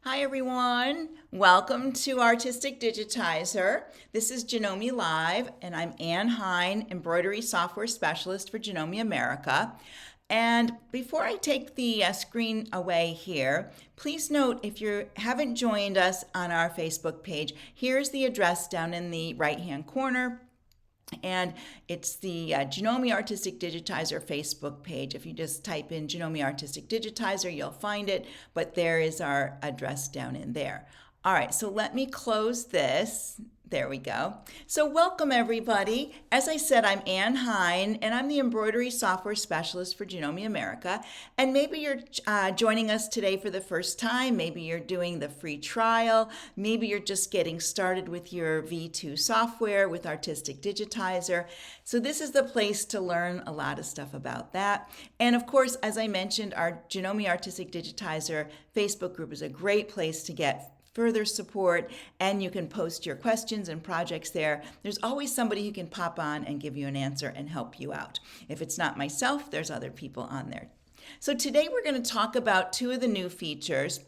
Hi everyone, welcome to Artistic Digitizer. This is Janome Live and I'm Ann Hine, Embroidery Software Specialist for Janome America. And before I take the screen away here, please note if you haven't joined us on our Facebook page, here's the address down in the right-hand corner. And it's the Janome Artistic Digitizer Facebook page. If you just type in Janome Artistic Digitizer, you'll find it, but there is our address down in there. All right, so let me close this. There we go. So welcome everybody. As I said, I'm Ann Hine, and I'm the Embroidery Software Specialist for Janome America. And maybe you're joining us today for the first time. Maybe you're doing the free trial. Maybe you're just getting started with your V2 software with Artistic Digitizer. So this is the place to learn a lot of stuff about that. And of course, as I mentioned, our Janome Artistic Digitizer Facebook group is a great place to get further support, and you can post your questions and projects there. There's always somebody who can pop on and give you an answer and help you out. If it's not myself, there's other people on there. So today we're going to talk about two of the new features.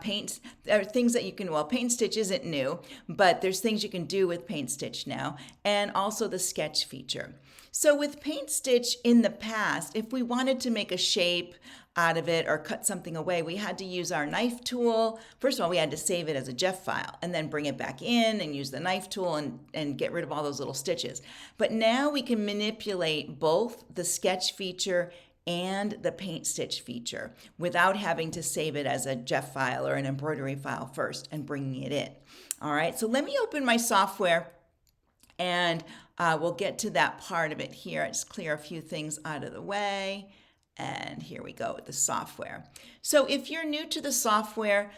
Things that you can, PaintStitch isn't new, but there's things you can do with PaintStitch now, and also the sketch feature. So with PaintStitch in the past, if we wanted to make a shape out of it or cut something away, we had to use our knife tool. First of all, we had to save it as a JEF file and then bring it back in and use the knife tool and get rid of all those little stitches. But now we can manipulate both the sketch feature and the PaintStitch feature without having to save it as a JEF file or an embroidery file first and bringing it in. All right, so let me open my software and we'll get to that part of it here. I just clear a few things out of the way. And here we go with the software. So if you're new to the software,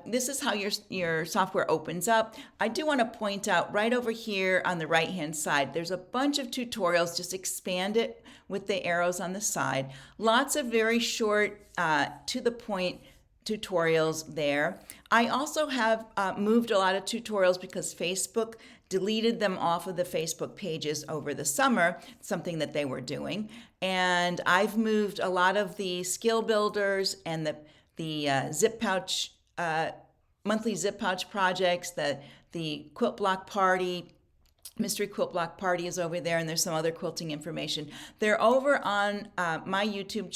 this is how your software opens up. I do want to point out right over here on the right-hand side, there's a bunch of tutorials. Just expand it with the arrows on the side. Lots of very short, to the point tutorials there. I also have moved a lot of tutorials because Facebook deleted them off of the Facebook pages over the summer, something that they were doing. And I've moved a lot of the skill builders and the zip pouch, monthly zip pouch projects, the quilt block party, Mystery Quilt Block Party is over there, and there's some other quilting information. They're over on my YouTube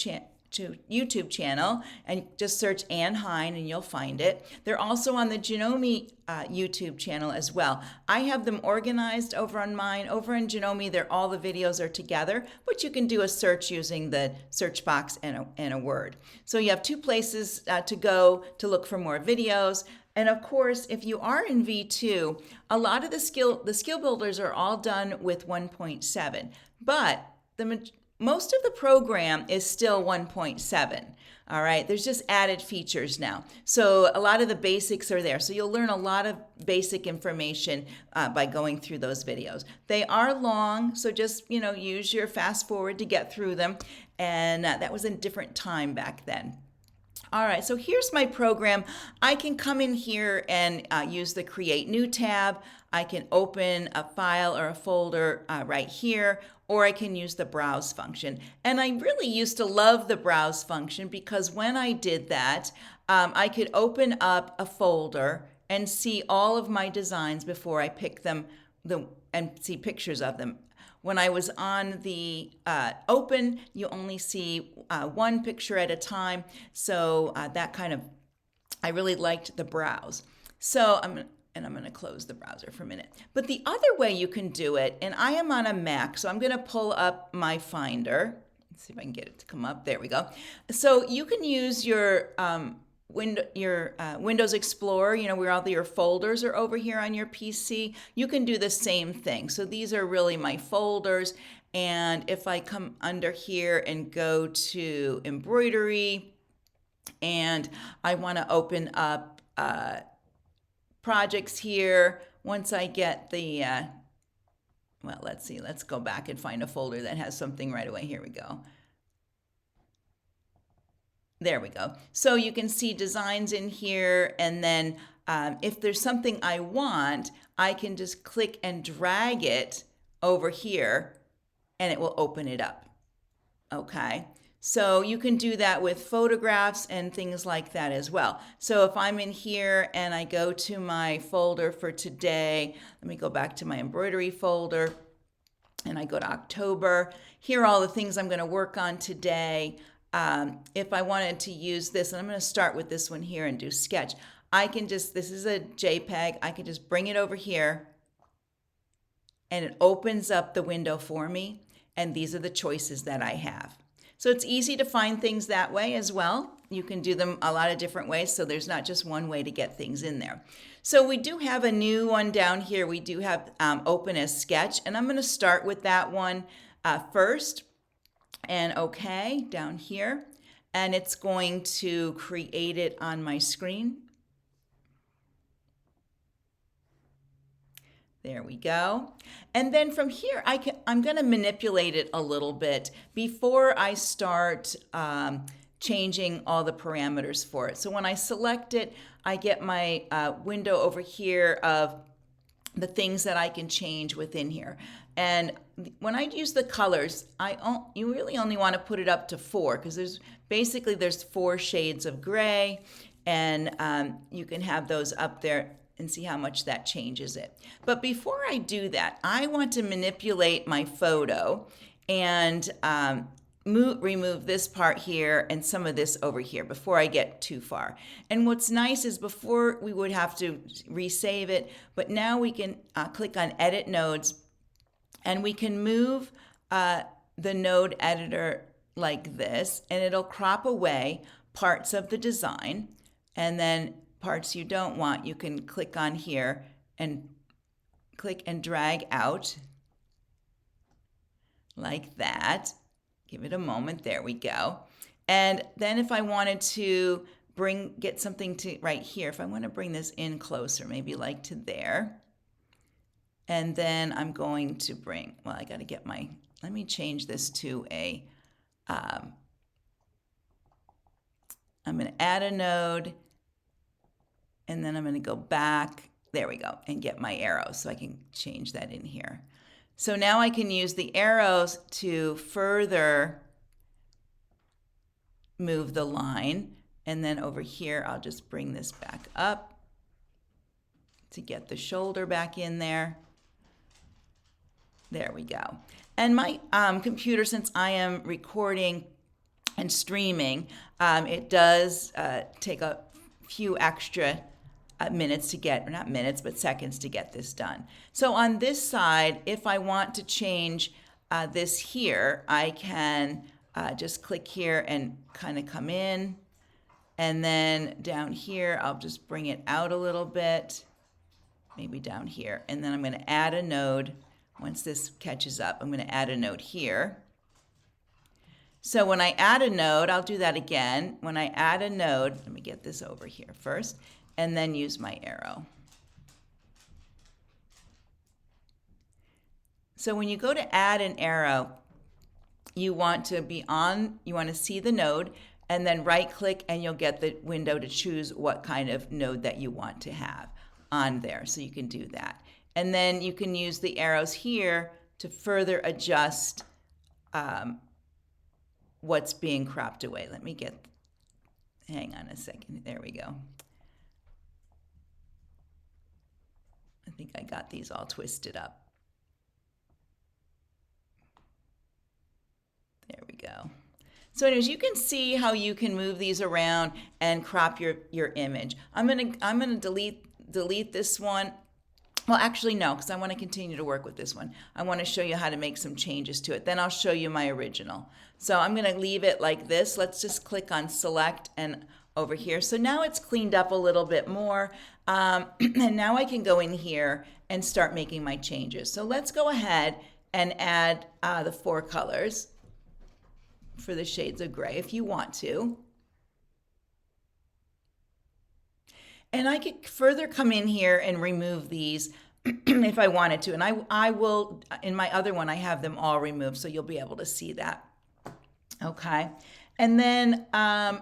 channel, and just search Ann Hine and you'll find it. They're also on the Janome YouTube channel as well. I have them organized over on mine. Over in Janome, all the videos are together, but you can do a search using the search box and a word. So you have two places to go to look for more videos. And of course, if you are in V2, a lot of the skill builders are all done with 1.7, but most of the program is still 1.7. All right, there's just added features now. So a lot of the basics are there. So you'll learn a lot of basic information by going through those videos. They are long, so just use your fast forward to get through them. And that was a different time back then. All right, so here's my program. I can come in here and use the Create New tab. I can open a file or a folder right here, or I can use the Browse function. And I really used to love the Browse function because when I did that, I could open up a folder and see all of my designs before I pick them and see pictures of them. When I was on the open, you only see one picture at a time. So I really liked the Browse. So I'm going to close the browser for a minute. But the other way you can do it, and I am on a Mac, so I'm going to pull up my Finder. Let's see if I can get it to come up. There we go. So you can use your Windows Explorer, where all your folders are over here on your PC. You can do the same thing. So these are really my folders. And if I come under here and go to embroidery, and I want to open up projects here, once I get the, let's see, let's go back and find a folder that has something right away. Here we go. There we go. So you can see designs in here, and then if there's something I want, I can just click and drag it over here, and it will open it up. Okay, So you can do that with photographs and things like that as well. So if I'm in here and I go to my folder for today, let me go back to my embroidery folder and I go to October. Here are all the things I'm going to work on today. If I wanted to use this, and I'm going to start with this one here and do sketch, I can just, this is a JPEG, I can just bring it over here and it opens up the window for me. And these are the choices that I have. So it's easy to find things that way as well. You can do them a lot of different ways, so there's not just one way to get things in there. So we do have a new one down here. We do have open as sketch, and I'm going to start with that one first. And okay, down here. And it's going to create it on my screen. There we go. And then from here, I'm going to manipulate it a little bit before I start changing all the parameters for it. So when I select it, I get my window over here of the things that I can change within here. And when I use the colors, you really only want to put it up to 4 because there's 4 shades of gray, and you can have those up there and see how much that changes it. But before I do that, I want to manipulate my photo and remove this part here and some of this over here before I get too far. And what's nice is before we would have to resave it, but now we can click on Edit Nodes and we can move the node editor like this, and it'll crop away parts of the design, and then parts you don't want, you can click on here and click and drag out like that. Give it a moment. There we go. And then if I wanted to get something to right here, if I want to bring this in closer, maybe like to there. And then I'm going to I got to get let me change this to I'm going to add a node. And then I'm going to go back, there we go, and get my arrows so I can change that in here. So now I can use the arrows to further move the line. And then over here, I'll just bring this back up to get the shoulder back in there. There we go. And my computer, since I am recording and streaming, it does take a few extra minutes to get, or not minutes, but seconds to get this done. So on this side, if I want to change this here, I can just click here and kind of come in. And then down here, I'll just bring it out a little bit, maybe down here. And then I'm going to add a node. Once this catches up, I'm going to add a node here. So when I add a node, I'll do that again. When I add a node, let me get this over here first, and then use my arrow. So when you go to add an arrow, you want to see the node, and then right click and you'll get the window to choose what kind of node that you want to have on there. So you can do that. And then you can use the arrows here to further adjust what's being cropped away. Hang on a second. There we go. I think I got these all twisted up. There we go. So anyways, you can see how you can move these around and crop your image. I'm gonna delete this one. Well, actually, no, because I want to continue to work with this one. I want to show you how to make some changes to it. Then I'll show you my original. So I'm going to leave it like this. Let's just click on select and over here. So now it's cleaned up a little bit more. And now I can go in here and start making my changes. So let's go ahead and add the 4 colors for the shades of gray if you want to. And I could further come in here and remove these if I wanted to. And I will, in my other one, I have them all removed, so you'll be able to see that. Okay. And then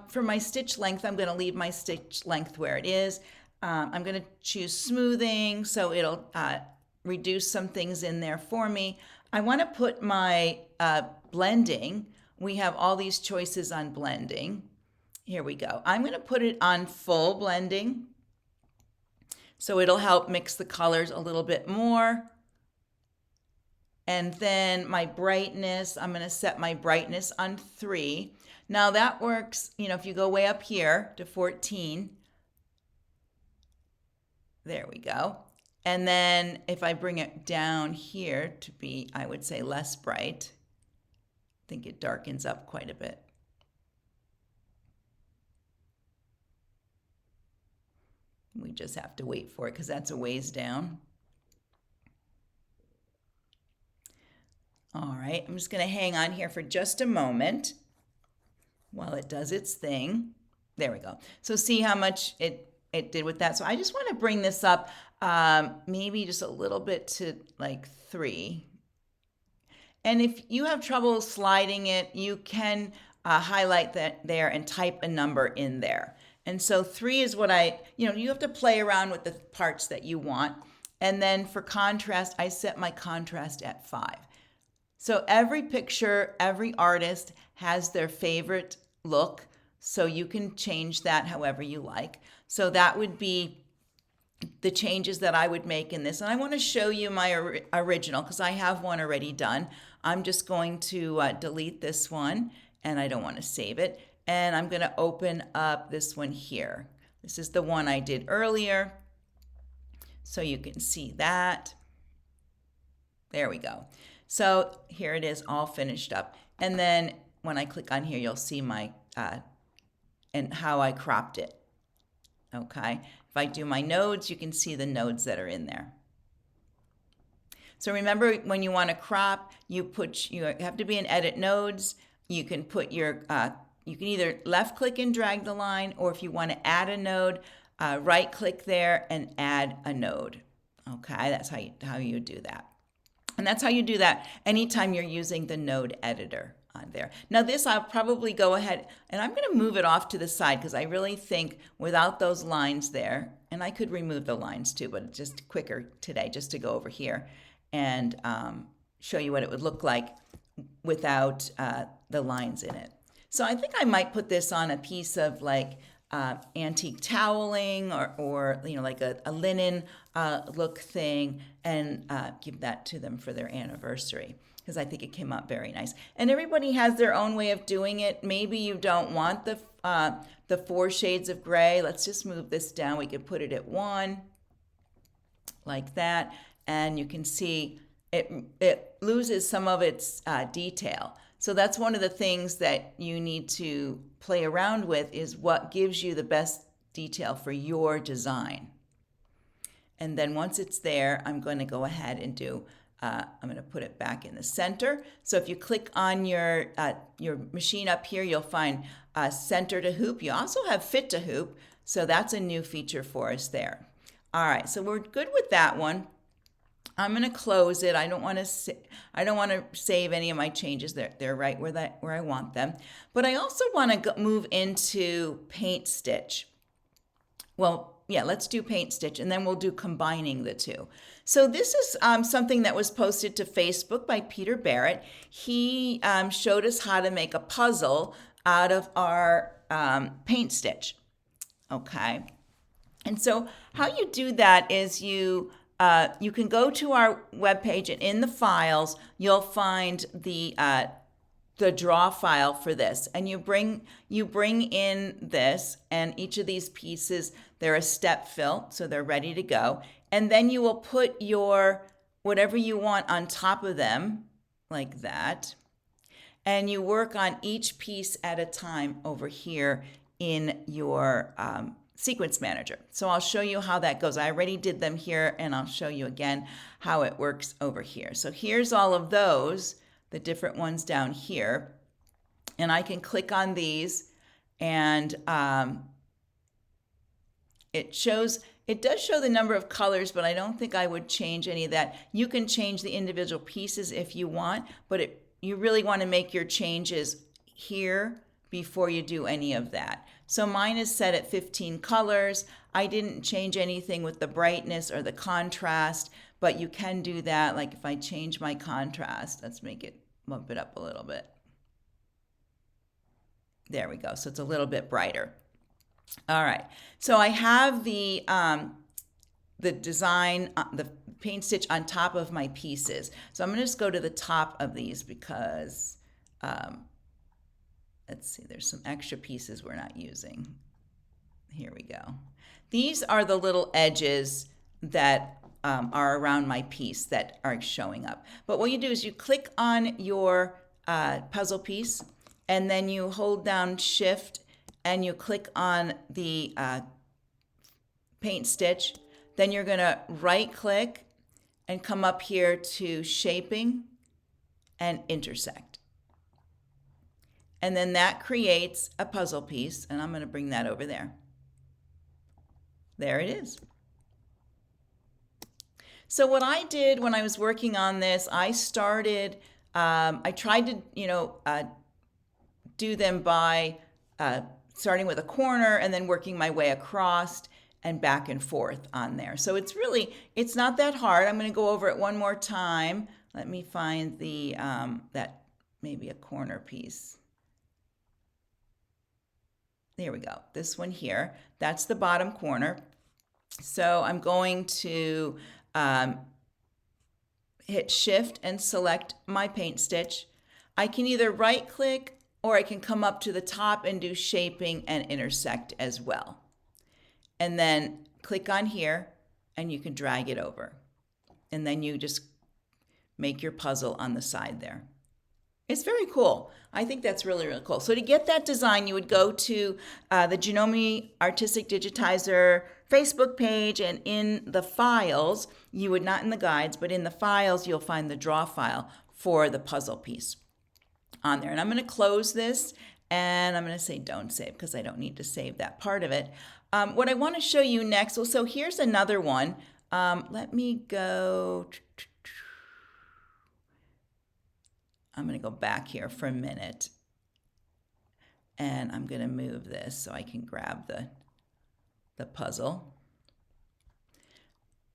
for my stitch length, I'm going to leave my stitch length where it is. I'm going to choose smoothing, so it'll reduce some things in there for me. I want to put my blending we have all these choices on blending. Here we go. I'm going to put it on full blending, so it'll help mix the colors a little bit more. And then my brightness, I'm going to set my brightness on 3. Now that works, if you go way up here to 14, there we go. And then if I bring it down here to be, I would say, less bright, I think it darkens up quite a bit. We just have to wait for it because that's a ways down. All right, I'm just going to hang on here for just a moment while it does its thing. There we go. So see how much it did with that. So I just want to bring this up maybe just a little bit to like 3. And if you have trouble sliding it, you can highlight that there and type a number in there. And so 3 is what you have to play around with the parts that you want. And then for contrast, I set my contrast at 5. So every picture, every artist has their favorite look, so you can change that however you like. So that would be the changes that I would make in this. And I want to show you my original because I have one already done. I'm just going to delete this one, and I don't want to save it. And I'm going to open up this one here. This is the one I did earlier, so you can see that. There we go. So here it is all finished up. And then when I click on here, you'll see my, and how I cropped it. Okay. If I do my nodes, you can see the nodes that are in there. So remember, when you want to crop, you have to be in edit nodes. You can put your, you can either left click and drag the line, or if you want to add a node, right click there and add a node. Okay. That's how you do that. And that's how you do that anytime you're using the node editor on there. Now this, I'll probably go ahead and I'm going to move it off to the side because I really think without those lines there, and I could remove the lines too, but it's just quicker today just to go over here and show you what it would look like without the lines in it. So I think I might put this on a piece of like antique toweling or like a linen look thing, and give that to them for their anniversary because I think it came out very nice. And everybody has their own way of doing it. Maybe you don't want the 4 shades of gray. Let's just move this down. We could put it at 1 like that, and you can see it loses some of its detail. So that's one of the things that you need to play around with, is what gives you the best detail for your design. And then once it's there, I'm going to go ahead and do, I'm going to put it back in the center. So if you click on your machine up here, you'll find center to hoop. You also have fit to hoop. So that's a new feature for us there. All right, so we're good with that one. I'm going to close it. I don't want to save any of my changes. They're right where I want them. But I also want to move into PaintStitch. Well, yeah, let's do PaintStitch, and then we'll do combining the two. So this is something that was posted to Facebook by Peter Barrett. He showed us how to make a puzzle out of our PaintStitch. Okay. And so how you do that is you can go to our webpage, and in the files, you'll find the draw file for this. And you bring in this, and each of these pieces, they're a step fill, so they're ready to go. And then you will put your whatever you want on top of them, like that. And you work on each piece at a time over here in your Sequence Manager. So I'll show you how that goes. I already did them here, and I'll show you again how it works over here. So here's all of those, the different ones down here. And I can click on these, and it does show the number of colors, but I don't think I would change any of that. You can change the individual pieces if you want, but you really want to make your changes here before you do any of that. So mine is set at 15 colors. I didn't change anything with the brightness or the contrast, but you can do that. Like if I change my contrast, let's bump it up a little bit. There we go. So it's a little bit brighter. All right. So I have the design, the paint stitch on top of my pieces. So I'm going to just go to the top of these because, let's see, there's some extra pieces we're not using. Here we go. These are the little edges that are around my piece that are showing up. But what you do is you click on your puzzle piece, and then you hold down Shift and you click on the paint stitch. Then you're going to right click and come up here to shaping and intersect. And then that creates a puzzle piece, and I'm going to bring that over there. There it is. So what I did when I was working on this, I started, I tried to, do them by starting with a corner and then working my way across and back and forth on there. So it's not that hard. I'm going to go over it one more time. Let me find the, that maybe a corner piece. There we go. This one here, that's the bottom corner. So I'm going to hit Shift and select my paint stitch. I can either right click or I can come up to the top and do shaping and intersect as well. And then click on here and you can drag it over. And then you just make your puzzle on the side there. It's very cool. I think that's really, really cool. So to get that design, you would go to the Janome Artistic Digitizer Facebook page, and in the files, you would, not in the guides, but in the files, you'll find the draw file for the puzzle piece on there. And I'm going to close this, and I'm going to say don't save because I don't need to save that part of it. What I want to show you next, so here's another one. Let me go. I'm going to go back here for a minute, and I'm going to move this so I can grab the puzzle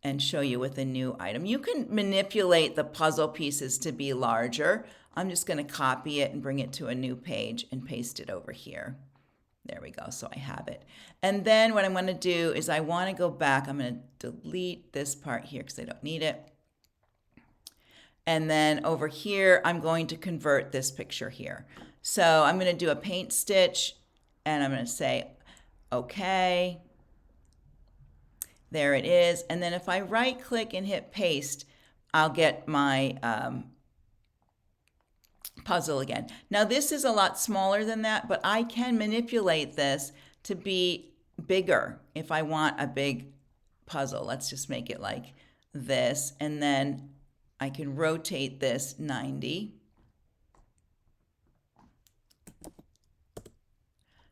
and show you with a new item. You can manipulate the puzzle pieces to be larger. I'm just going to copy it and bring it to a new page and paste it over here. There we go, so I have it. And then what I'm going to do is I want to go back. I'm going to delete this part here because I don't need it. And then over here, I'm going to convert this picture here. So I'm going to do a paint stitch, and I'm going to say, okay. There it is. And then if I right click and hit paste, I'll get my puzzle again. Now this is a lot smaller than that, but I can manipulate this to be bigger if I want a big puzzle. Let's just make it like this, and then I can rotate this 90.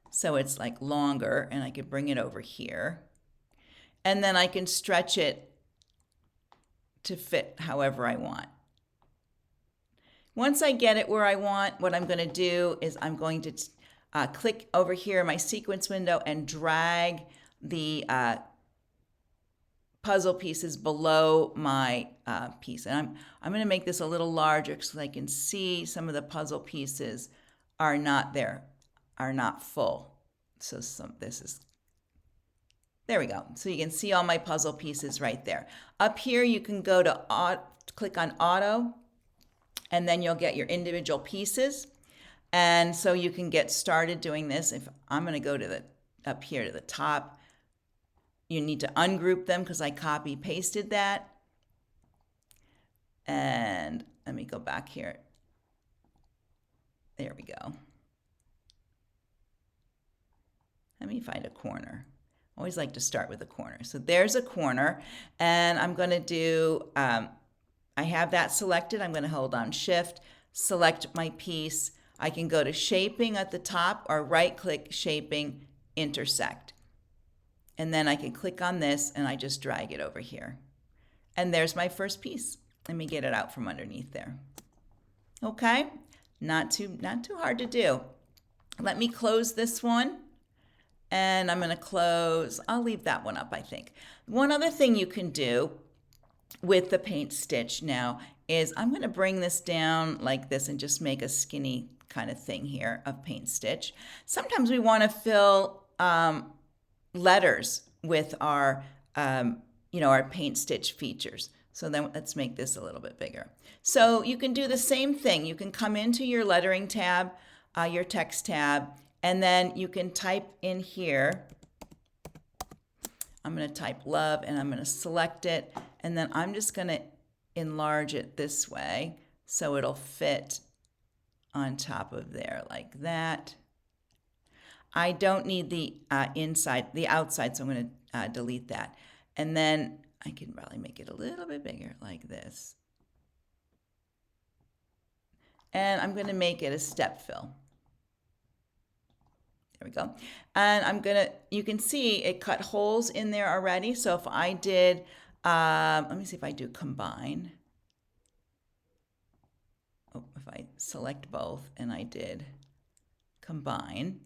So it's like longer, and I can bring it over here. And then I can stretch it to fit however I want. Once I get it where I want, what I'm going to do is I'm going to click over here in my sequence window and drag the puzzle pieces below my piece. And I'm going to make this a little larger so I can see some of the puzzle pieces are not there, are not full. So this is, there we go. So you can see all my puzzle pieces right there. Up here you can go to click on Auto, and then you'll get your individual pieces. And so you can get started doing this. If I'm going to go to up here to the top, you need to ungroup them because I copy pasted that. And let me go back here. There we go. Let me find a corner. I always like to start with a corner. So there's a corner, and I'm going to do, I have that selected. I'm going to hold on Shift, select my piece. I can go to shaping at the top or right click shaping, intersect. And then I can click on this and I just drag it over here. And there's my first piece. Let me get it out from underneath there. Okay, not too hard to do. Let me close this one. And I'm going to close, I'll leave that one up, I think. One other thing you can do with the paint stitch now is I'm going to bring this down like this and just make a skinny kind of thing here of PaintStitch. Sometimes we want to fill letters with our, our PaintStitch features. So then let's make this a little bit bigger. So you can do the same thing. You can come into your lettering tab, your text tab, and then you can type in here. I'm going to type love and I'm going to select it, and then I'm just going to enlarge it this way so it'll fit on top of there like that. I don't need the outside, so I'm going to delete that. And then I can probably make it a little bit bigger like this. And I'm going to make it a step fill. There we go. And you can see it cut holes in there already. So if I did, let me see if I do combine. Oh, if I select both and I did combine,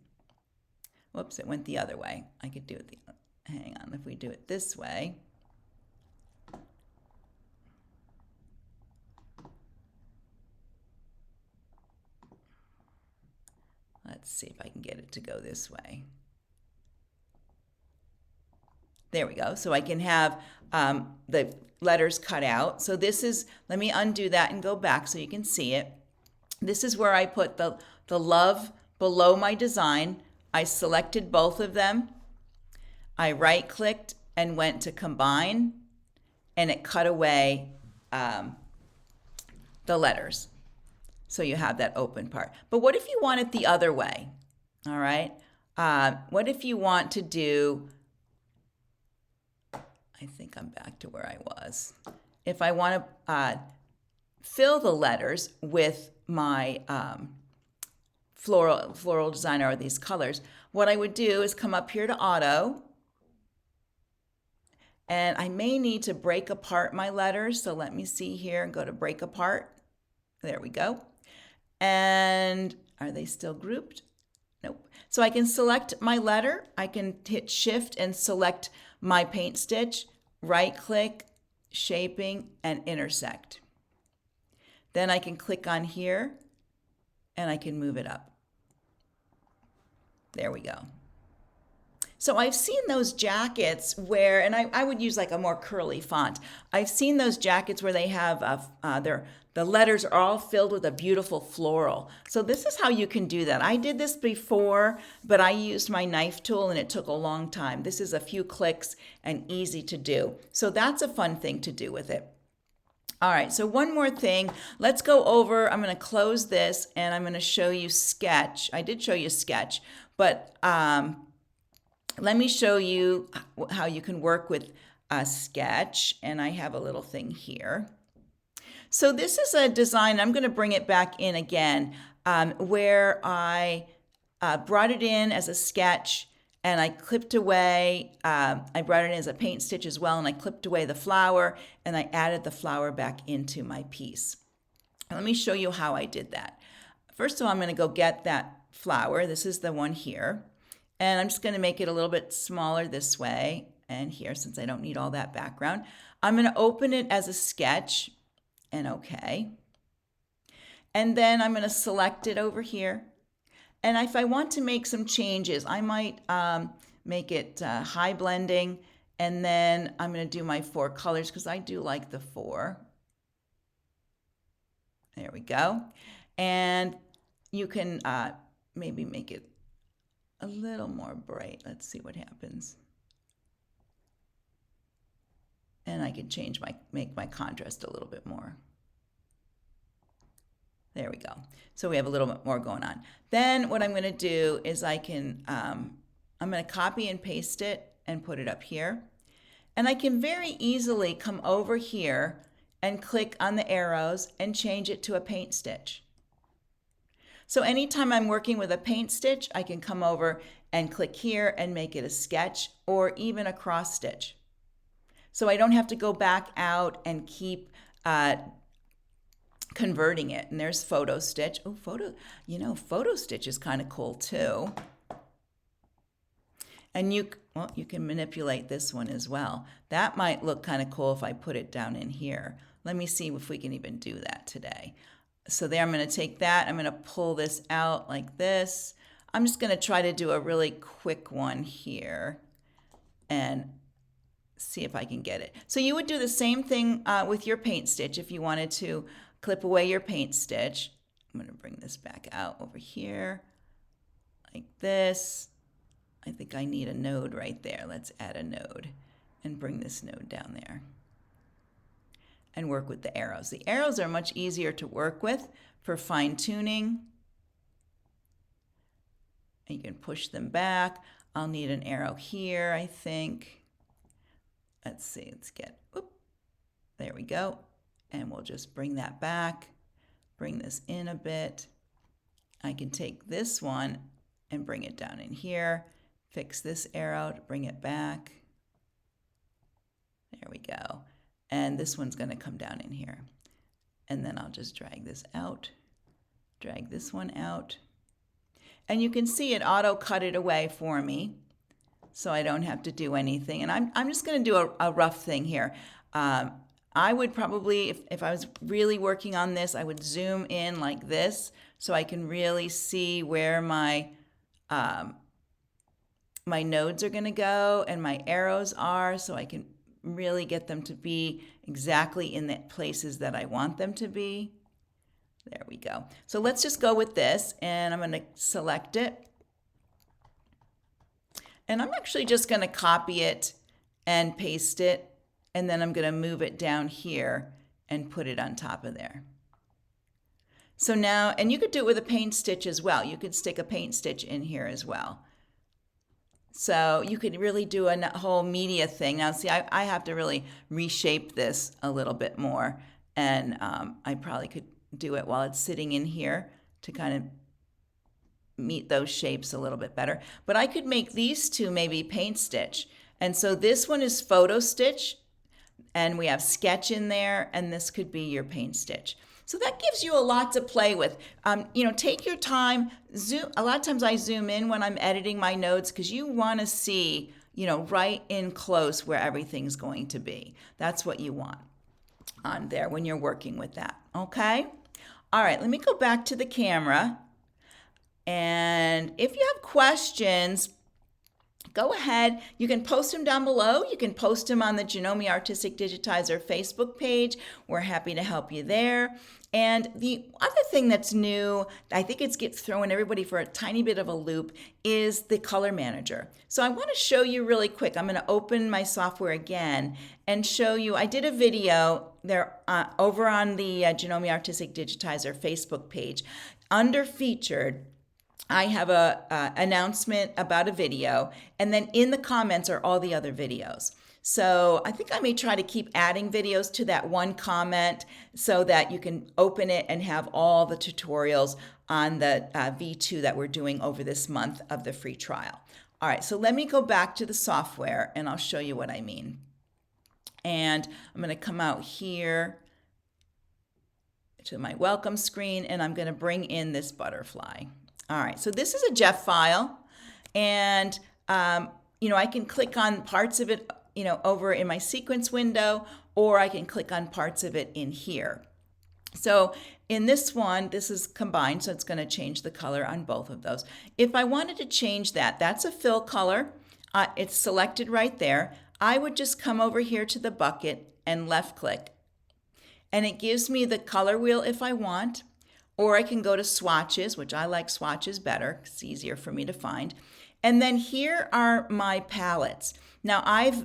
whoops, it went the other way. I could do it hang on, if we do it this way. Let's see if I can get it to go this way. There we go. So I can have the letters cut out. So this is, let me undo that and go back so you can see it. This is where I put the love below my design. I selected both of them. I right-clicked and went to combine, and it cut away the letters. So you have that open part. But what if you want it the other way? All right. What if you want to do, I think I'm back to where I was. If I want to fill the letters with my floral designer or these colors, what I would do is come up here to auto, and I may need to break apart my letters. So let me see here and go to break apart. There we go. And are they still grouped? Nope. So I can select my letter. I can hit shift and select my PaintStitch, right click, shaping, and intersect. Then I can click on here and I can move it up. There we go. So I've seen those jackets where, and I would use like a more curly font. I've seen those jackets where they have the letters are all filled with a beautiful floral. So this is how you can do that. I did this before, but I used my knife tool and it took a long time. This is a few clicks and easy to do. So that's a fun thing to do with it. All right, so one more thing. Let's go over, I'm going to close this and I'm going to show you Sketch. I did show you Sketch, but let me show you how you can work with Sketch. And I have a little thing here. So this is a design, I'm going to bring it back in again, where I brought it in as a sketch and I clipped away, I brought it in as a paint stitch as well, and I clipped away the flower and I added the flower back into my piece. Let me show you how I did that. First of all, I'm going to go get that flower. This is the one here. And I'm just going to make it a little bit smaller this way and here, since I don't need all that background. I'm going to open it as a sketch and okay. And then I'm going to select it over here. And if I want to make some changes, I might make it high blending. And then I'm going to do my 4 colors because I do like the 4. There we go. And you can maybe make it a little more bright. Let's see what happens. And I can make my contrast a little bit more. There we go. So we have a little bit more going on. Then what I'm going to do is I'm going to copy and paste it and put it up here. And I can very easily come over here and click on the arrows and change it to a paint stitch. So anytime I'm working with a paint stitch, I can come over and click here and make it a sketch or even a cross stitch. So I don't have to go back out and keep converting it. And there's photo stitch. Oh, photo stitch is kind of cool too. And you can manipulate this one as well. That might look kind of cool if I put it down in here. Let me see if we can even do that today. So there, I'm going to take that. I'm going to pull this out like this. I'm just going to try to do a really quick one here and see if I can get it. So you would do the same thing with your paint stitch if you wanted to clip away your paint stitch. I'm going to bring this back out over here like this. I think I need a node right there. Let's add a node and bring this node down there and work with the arrows. The arrows are much easier to work with for fine tuning. You can push them back. I'll need an arrow here, I think. Let's see, let's get, whoop, there we go. And we'll just bring that back, bring this in a bit. I can take this one and bring it down in here, fix this arrow to bring it back. There we go. And this one's going to come down in here. And then I'll just drag this out, drag this one out. And you can see it auto cut it away for me, so I don't have to do anything. And I'm just going to do a rough thing here. I would probably, if I was really working on this, I would zoom in like this so I can really see where my my nodes are going to go and my arrows are, so I can really get them to be exactly in the places that I want them to be. There we go. So let's just go with this, and I'm going to select it. And I'm actually just going to copy it and paste it, and then I'm going to move it down here and put it on top of there. So now, and you could do it with a paint stitch as well. You could stick a paint stitch in here as well. So you could really do a whole media thing. Now see, I have to really reshape this a little bit more, and I probably could do it while it's sitting in here to kind of meet those shapes a little bit better. But I could make these two maybe paint stitch. And so this one is photo stitch, and we have sketch in there, and this could be your paint stitch. So that gives you a lot to play with. You know, take your time. Zoom. A lot of times I zoom in when I'm editing my nodes because you want to see, you know, right in close where everything's going to be. That's what you want on there when you're working with that. Okay? All right, let me go back to the camera. And if you have questions, go ahead. You can post them down below. You can post them on the Janome Artistic Digitizer Facebook page. We're happy to help you there. And the other thing that's new, I think it's throwing everybody for a tiny bit of a loop, is the color manager. So I want to show you really quick. I'm going to open my software again and show you. I did a video there over on the Janome Artistic Digitizer Facebook page. Under featured, I have a announcement about a video, and then in the comments are all the other videos. So I think I may try to keep adding videos to that one comment so that you can open it and have all the tutorials on the V2 that we're doing over this month of the free trial. All right, so let me go back to the software and I'll show you what I mean. And I'm going to come out here to my welcome screen, and I'm going to bring in this butterfly. All right, so this is a Jeff file, and you know, I can click on parts of it, you know, over in my sequence window, or I can click on parts of it in here. So in this one, this is combined, so it's going to change the color on both of those. If I wanted to change that, that's a fill color. It's selected right there. I would just come over here to the bucket and left click, and it gives me the color wheel if I want. Or I can go to swatches, which I like swatches better. It's easier for me to find. And then here are my palettes. Now I've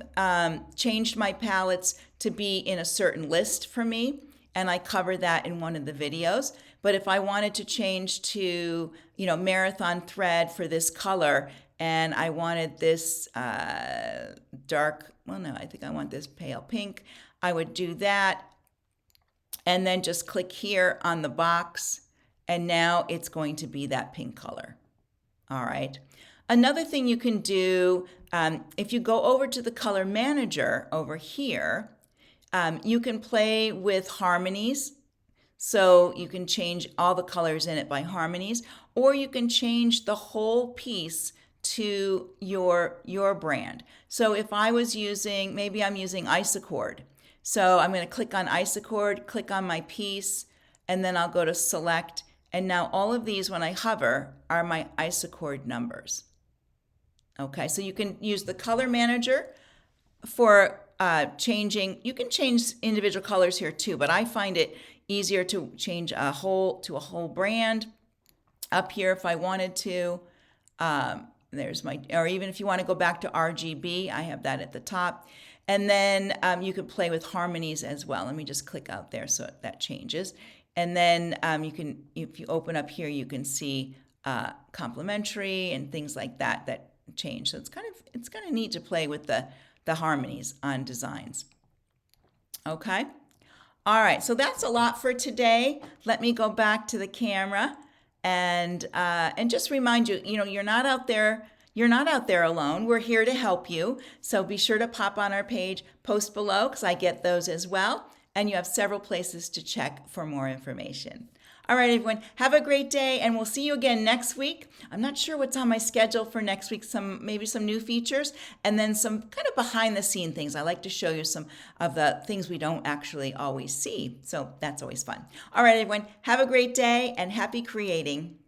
changed my palettes to be in a certain list for me, and I cover that in one of the videos. But if I wanted to change to, you know, marathon thread for this color, and I wanted this dark, well no, I think I want this pale pink, I would do that. And then just click here on the box, and now it's going to be that pink color. All right. Another thing you can do, if you go over to the color manager over here, you can play with harmonies. So you can change all the colors in it by harmonies, or you can change the whole piece to your brand. So if I was using, maybe I'm using Isochord. So I'm going to click on Isochord, click on my piece, and then I'll go to select, and now all of these, when I hover, are my isochord numbers. Okay, so you can use the color manager for changing. You can change individual colors here too, but I find it easier to change a whole brand up here if I wanted to. There's my, or even if you want to go back to RGB, I have that at the top. And then you can play with harmonies as well. Let me just click out there so that changes. And then you can, if you open up here, you can see complementary and things like that that change. So it's kind of neat to play with the harmonies on designs. Okay. All right. So that's a lot for today. Let me go back to the camera and just remind you, you're not out there. You're not out there alone. We're here to help you. So be sure to pop on our page, post below, because I get those as well. And you have several places to check for more information. All right, everyone, have a great day, and we'll see you again next week. I'm not sure what's on my schedule for next week, maybe some new features, and then some kind of behind-the-scene things. I like to show you some of the things we don't actually always see, so that's always fun. All right, everyone, have a great day, and happy creating.